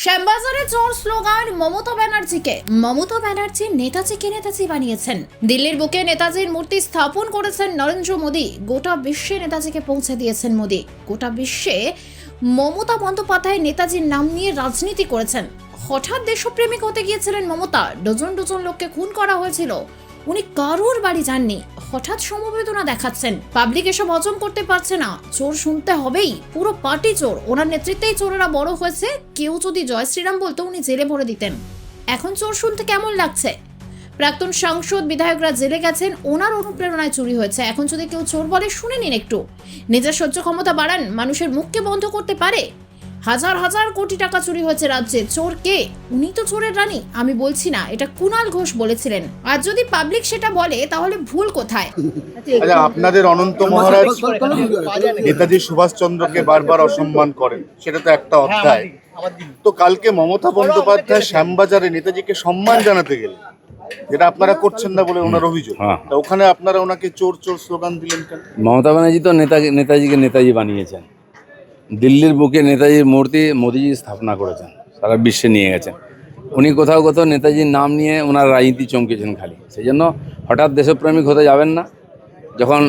শ্যামবাজারে চোর স্লোগান মমতা ব্যানার্জিকে। মমতা ব্যানার্জি নেতাজিকে নেতাজি বানিয়েছেন। দিল্লির বুকে নেতাজির মূর্তি স্থাপন করেছেন নরেন্দ্র মোদী। গোটা বিশ্বে নেতাজিকে পৌঁছে দিয়েছেন মোদী। গোটা বিশ্বে মমতা বন্দ্যোপাধ্যায় নেতাজির নাম নিয়ে রাজনীতি করেছেন। হঠাৎ দেশপ্রেমিক হতে গিয়েছিলেন মমতা। ডজন ডজন লোককে খুন করা হয়েছিল। উনি কারোর বাড়ি যাননি, হঠাৎ সমবেদনা দেখাচ্ছেন। পাবলিক এসব হজম করতে পারছে না। চোর শুনতে হবেই, পুরো পার্টি চোর। ওনার নেতৃত্বেই চোরেরা বড় হয়েছে। কেউ যদি জয় শ্রীরাম বলতো উনি জেলে ভরে দিতেন। এখন চোর শুনতে কেমন লাগছে? প্রাক্তন সাংসদ বিধায়করা জেলে গেছেন, ওনার অনুপ্রেরণায় চুরি হয়েছে। এখন যদি কেউ চোর বলে শুনে নিন একটু। নিজের সহ্য ক্ষমতা বাড়ান, মানুষের মুখকে বন্ধ করতে পারে। হাজার হাজার কোটি টাকা চুরি হয়েছে রাজ্যে। চোর কে? উনি তো চোরের রানী। আমি বলছি না, এটা কুণাল ঘোষ বলেছিলেন। আর যদি পাবলিক সেটা বলে তাহলে ভুল কোথায়? আচ্ছা, আপনাদের অনন্ত মহারাজ নেতাজি সুভাষচন্দ্রকে বারবার অসম্মান করেন, সেটা তো একটা অধ্যায়। তো কালকে মমতা বন্দ্যোপাধ্যায় শ্যামবাজারে নেতাজিকে সম্মান জানাতে গেলেন, যেটা আপনারা করছেন না বলে ওনার অভিযোগ। তা ওখানে আপনারা ওনাকে চোর চোর স্লোগান দিলেন কেন? মমতা ব্যানার্জি তো নেতাজিকে নেতাজি বানিয়েছেন। দিল্লির বুকে নেতাজির মূর্তি মোদিজি স্থাপনা করেছেন, সারা বিশ্বে নিয়ে গেছেন। উনি কোথাও কোথাও নেতাজির নাম নিয়ে ওনার রাজনীতি চমকেছেন খালি। সেই জন্য হঠাৎ দেশপ্রেমিক হতে যাবেন না। যখন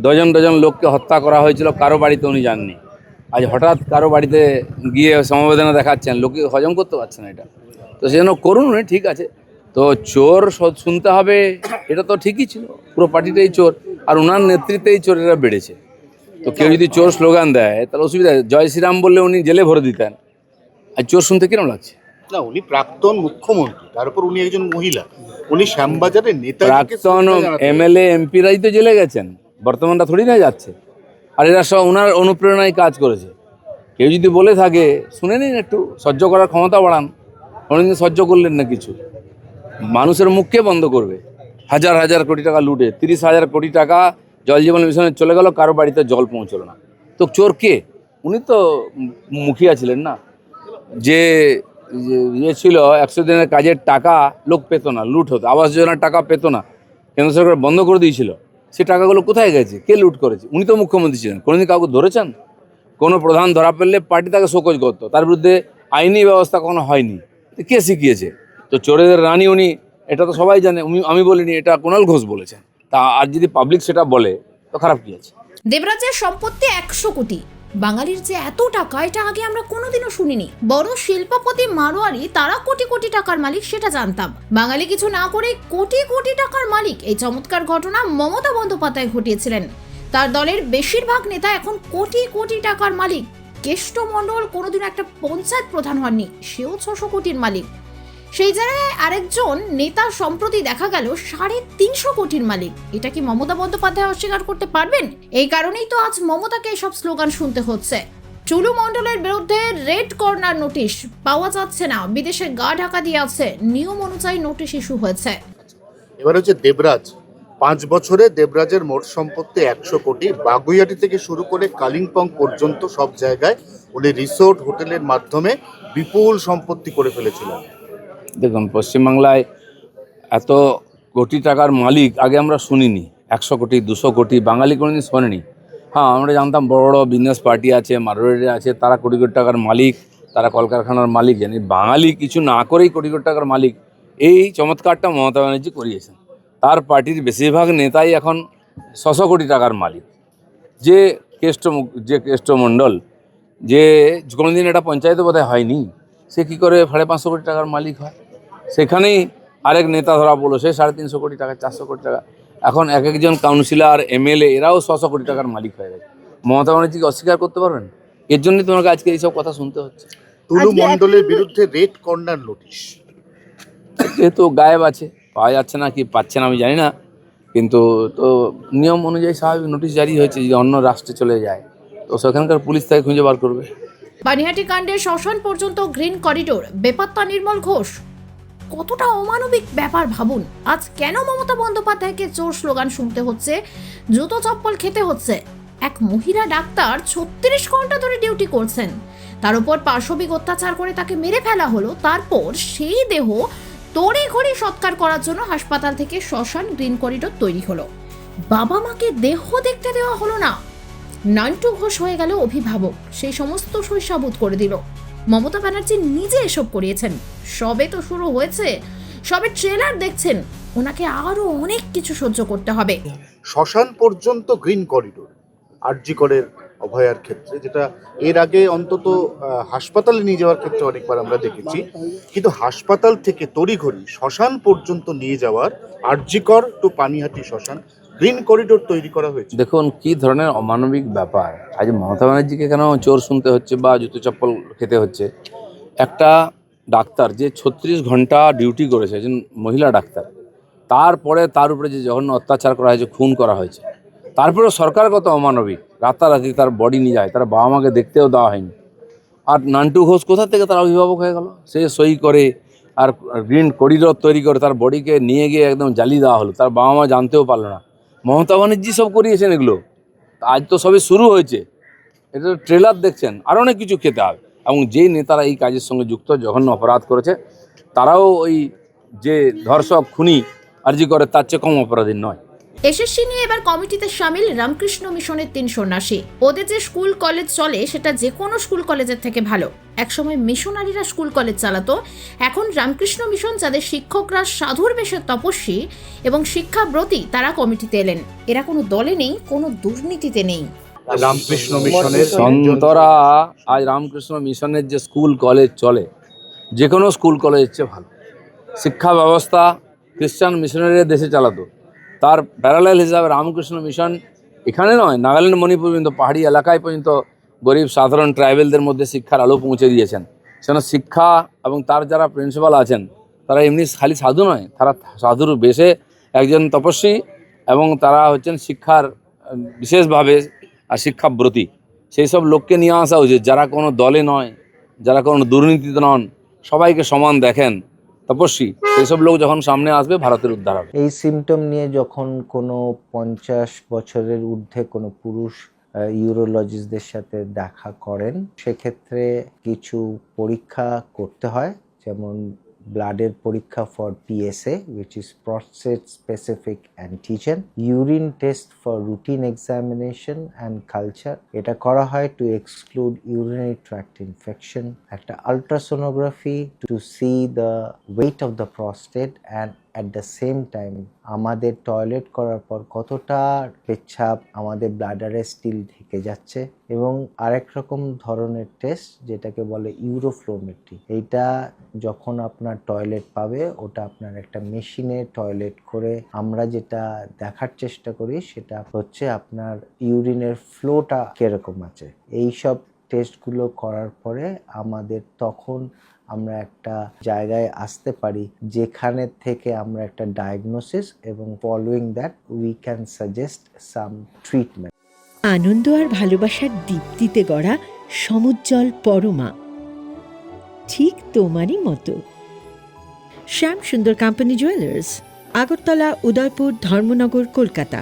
ডজন ডজন লোককে হত্যা করা হয়েছিল, কারো বাড়িতে উনি যাননি। আজ হঠাৎ কারো বাড়িতে গিয়ে সমবেদনা দেখাচ্ছেন, লোকে হজম করতে পারছে না এটা। তো সেই জন্য করুন উনি, ঠিক আছে। তো চোর শুনতে হবে, এটা তো ঠিকই ছিল। পুরো পার্টিটাই চোর, আর ওনার নেতৃত্বেই চোরেরা বেড়েছে। তো কেউ যদি চোর স্লোগান দেয় তাহলে অসুবিধা। জয় শ্রীরাম বললে উনি জেলে ভরে দিতেন। আর চোর শুনতে কিরম লাগছে? না, উনি প্রাক্তন মুখ্যমন্ত্রী, তারপর উনি একজন মহিলা। উনি শ্যামবাজারে নেতাজিকে প্রাক্তন এমএলএ এমপিরাই তো জেলে গেছেন, বর্তমানটা থোড়ি না যাচ্ছে। আর এরা সব ওনার অনুপ্রেরণায় কাজ করেছে। কেউ যদি বলে থাকে শুনে নিন, একটু সহ্য করার ক্ষমতা বাড়ান। কোনোদিন সহ্য করলেন না কিছু। মানুষের মুখকে বন্ধ করবে। হাজার হাজার কোটি টাকা লুটে 30,000 কোটি টাকা জল জীবন মিশনে চলে গেল, কারো বাড়িতে জল পৌঁছলো না। তো চোর কে? উনি তো মুখিয়া ছিলেন না। যে ইয়ে ছিল, 100 দিনের কাজের টাকা লোক পেত না, লুট হতো। আবাস যোজনার টাকা পেত না, কেন্দ্র সরকার বন্ধ করে দিয়েছিল। সে টাকাগুলো কোথায় গেছে? কে লুট করেছে? উনি তো মুখ্যমন্ত্রী ছিলেন। কোনোদিন কাউকে ধরেছেন? কোনো প্রধান ধরা পড়লে পার্টি তাকে শোকজ করতো, তার বিরুদ্ধে আইনি ব্যবস্থা কখনো হয়নি। কে শিখিয়েছে? তো চোরেদের রানী উনি, এটা তো সবাই জানে। আমি বলিনি, এটা কুণাল ঘোষ বলেছেন। তা আর যদি পাবলিক সেটা বলে তো খারাপ কি আছে? দেবরাজের সম্পত্তি 100 কোটি। বাঙালির যে এত টাকা, এটা আগে আমরা কোনোদিনও শুনিনি। বড় শিল্পপতি মারোয়ারি, তারা কোটি কোটি টাকার মালিক, সেটা জানতাম। বাঙালি কিছু না করে কোটি কোটি টাকার মালিক। এই চমৎকার ঘটনা মমতা বন্দ্যোপাধ্যায় ঘটিয়েছিলেন। তার দলের বেশিরভাগ নেতা এখন কোটি কোটি টাকার মালিক। কেষ্ট মণ্ডল কোনোদিন একটা পঞ্চায়েত প্রধান হননি, সেও 600 কোটির মালিক। সেই জায়গায় আরেকজন নেতা সম্প্রতি দেখা গেল 350 কোটির মালিক। এটা কি মমতা বন্দ্যোপাধ্যায় অস্বীকার করতে পারবেন? এই কারণেই তো আজ মমতাকে এসব স্লোগান শুনতে হচ্ছে। টুলু মণ্ডলের বিরুদ্ধে রেড কর্নার নোটিশ পাওয়া যাচ্ছে না, বিদেশে গা ঢাকা দিয়ে আছে। নিয়ম অনুযায়ী নোটিশ ইস্যু হয়েছে। এবার হচ্ছে দেবরাজ। 5 বছরে দেবরাজের মোট সম্পত্তি 100 কোটি। বাগুইয়াটি থেকে শুরু করে কালিম্পং পর্যন্ত সব জায়গায় উনি রিসোর্ট হোটেলের মাধ্যমে বিপুল সম্পত্তি করে ফেলেছিলেন। দেখুন, পশ্চিমবাংলায় এত কোটি টাকার মালিক আগে আমরা শুনিনি। 100 কোটি 200 কোটি বাঙালি কোনোদিন শোনেনি। হ্যাঁ, আমরা জানতাম বড় বড় বিজনেস পার্টি আছে, মারোয়ারি আছে, তারা কোটি কোটি টাকার মালিক, তারা কলকারখানার মালিক। জানি বাঙালি কিছু না করেই কোটি কোটি টাকার মালিক। এই চমৎকারটা মমতা ব্যানার্জি করিয়েছেন। তার পার্টির বেশিরভাগ নেতাই এখন 600 কোটি টাকার মালিক। যে কেষ্টমণ্ডল, যে কোনোদিন এটা পঞ্চায়েতে বোধহয় হয়নি, সে কী করে 550 কোটি টাকার মালিক হয়? সেখানেই আরেক নেতা ধরা পড়লো, সে 350 কোটি টাকা, 400 কোটি টাকা। এখন এক একজন কাউন্সিলর, এমএলএ, এরাও 600 কোটি টাকার মালিক হয়ে গেছে। মমতা ব্যানার্জিকে অস্বীকার করতে পারবেন? এর জন্যই তোমাকে আজকে এইসব কথা শুনতে হচ্ছে। টুলু মণ্ডলের বিরুদ্ধে রেড কর্নার নোটিশ যেহেতু গায়েব আছে, পাওয়া যাচ্ছে না, কি পাচ্ছে না আমি জানি না, কিন্তু তো নিয়ম অনুযায়ী স্বাভাবিক নোটিশ জারি হয়েছে। যদি অন্য রাষ্ট্রে চলে যায় তো সেখানকার পুলিশ তাকে খুঁজে বার করবে। পানিহাটি কাণ্ডে শ্মশান পর্যন্ত গ্রিন করিডোর, বেপাত্তা নির্মল ঘোষ। কতটা অমানবিক ব্যাপার ভাবুন। আজ কেন মমতা বন্দ্যোপাধ্যায়কে চোর স্লোগান শুনতে হচ্ছে, জুতো চপ্পল খেতে হচ্ছে? এক মহিলা ডাক্তার 36 ঘন্টা ধরে ডিউটি করছেন, তার উপর পাশবিক অত্যাচার করে তাকে মেরে ফেলা হলো। তারপর সেই দেহ তড়ি ঘড়ি সৎকার করার জন্য হাসপাতাল থেকে শ্মশান গ্রিন করিডোর তৈরি হলো। বাবা মাকে দেহ দেখতে দেওয়া হলো না। নান্টু ঘোষ হয়ে গেল অভিভাবক, সেই সমস্ত শৈশাবুত করে দিল। মমতা ব্যানার্জি নিজে এসব করিয়েছেন। সবে তো শুরু হয়েছে, সবে ট্রেলার দেখছেন, ওনাকে আরো অনেক কিছু সহ্য করতে হবে। শ্মশান পর্যন্ত গ্রিন করিডোর আরজি করের অভয়ার ক্ষেত্রে, যেটা এর আগে অন্তত হাসপাতালে নিয়ে যাওয়ার ক্ষেত্রে অনেকবার আমরা দেখেছি, কিন্তু হাসপাতাল থেকে তড়িঘড়ি শ্মশান পর্যন্ত নিয়ে যাওয়ার আরজি কর টু পানিহাটি শ্মশান গ্রিন করিডোর তৈরি করা হয়েছে। দেখুন কি ধরনের অমানবিক ব্যাপার। আজ মমতা ব্যানার্জিকে কেন চোর শুনতে হচ্ছে বা জুতো চপ্পল খেতে হচ্ছে? একটা ডাক্তার যে 36 ঘন্টা ডিউটি করেছে, একজন মহিলা ডাক্তার, তারপরে তার উপরে যে জঘন্য অত্যাচার করা হয়েছে, খুন করা হয়েছে, তারপরে সরকার কত অমানবিক, রাতারাতি তার বডি নিয়ে যায়, তার বাবা মাকে দেখতেও দেওয়া হয়নি। আর নান্টু ঘোষ কোথা থেকে তার অভিভাবক হয়ে গেল? সে সই করে আর গ্রিন করিডোর তৈরি করে তার বডিকে নিয়ে গিয়ে একদম জ্বালিয়ে দেওয়া হলো, তার বাবা মা জানতেও পারলো না। মমতা ব্যানার্জি সব করিয়েছেন এগুলো। আজ তো সবে শুরু হয়েছে, এটা ট্রেলার দেখছেন, আরও অনেক কিছু খেতে হবে। এবং যেই নেতারা এই কাজের সঙ্গে যুক্ত, জঘন্য অপরাধ করেছে, তারাও ওই যে ধর্ষক খুনি আরজি করে তার চেয়ে কম অপরাধী নয়। এসএসসি নিয়ে এবার কমিটিতে সামিল রামকৃষ্ণ মিশনের 3 সন্ন্যাসী। ওদের যে স্কুল কলেজ চলে সেটা যে কোনো স্কুল কলেজের থেকে ভালো। একসময় মিশনারিরা স্কুল কলেজ চালাতো, এখন রামকৃষ্ণ মিশন, যাদের শিক্ষকরা সাধুর বেশের তপস্বী এবং শিক্ষাব্রতী, তারা কমিটিতে এলেন। এরা কোনো দলে নেই, কোনো দুর্নীতিতে নেই। রামকৃষ্ণ মিশনের সন্তরা আজ রামকৃষ্ণ মিশনের যে স্কুল কলেজ চলে, যে কোনো স্কুল কলেজের চেয়ে ভালো। শিক্ষা ব্যবস্থা খ্রিস্টান মিশনারিরা দেশে চালাতো, তার প্যারালাল হিসাবে রামকৃষ্ণ মিশন এখানে নয়, নাগাল্যান্ড, মণিপুর পর্যন্ত, পাহাড়ি এলাকায় পর্যন্ত গরিব সাধারণ ট্রাইবেলদের মধ্যে শিক্ষার আলো পৌঁছে দিয়েছেন। সেখানে শিক্ষা এবং তার যারা প্রিন্সিপাল আছেন, তারা এমনি খালি সাধু নয়, তারা সাধুর বেশে একজন তপস্বী, এবং তারা হচ্ছেন শিক্ষার বিশেষভাবে আর শিক্ষাব্রতী। সেই সব লোককে নিয়ে আসা উচিত, যারা কোনো দলে নয়, যারা কোনো দুর্নীতিতে নন, সবাইকে সমান দেখেন, তপস্বী। সেইসব লোক যখন সামনে আসবে, ভারতের উদ্ধার হবে। এই সিমটম নিয়ে যখন কোনো 50 বছরের ঊর্ধ্বে কোনো পুরুষ ইউরোলজিস্টদের সাথে দেখা করেন, সেক্ষেত্রে কিছু পরীক্ষা করতে হয়, যেমন ব্লাডের পরীক্ষা for PSA, which is prostate specific antigen, urine test for routine examination and culture, এটা করা হয় to exclude urinary tract infection, একটা ultrasonography to see the weight of the prostate, and at the same time আমাদের toilet করার পর কতটা পেচ্ছাপ আমাদের ব্লাডারে স্টিল থেকে যাচ্ছে, এবং আরেক রকম ধরনের টেস্ট যেটাকে বলে ইউরোফ্লোমেট্রি। এইটা যখন আপনার টয়লেট পাবে, ওটা আপনার একটা মেশিনে টয়লেট করে আমরা যেটা দেখার চেষ্টা করি সেটা হচ্ছে আপনার ইউরিনের ফ্লোটা কিরকম আছে। এইসব টেস্টগুলো করার পরে আমাদের তখন আমরা একটা জায়গায় আসতে পারি যেখানে থেকে আমরা একটা ডায়াগনোসিস, এবং following that we can suggest some treatment. আনন্দ আর ভালোবাসার দীপ্তিতে গড়া সমুজ্জ্বল পরমা, ঠিক তোমারই মতো। শ্যাম সুন্দর কোম্পানি জুয়েলার্স, আগরতলা, উদয়পুর, ধর্মনগর, কলকাতা।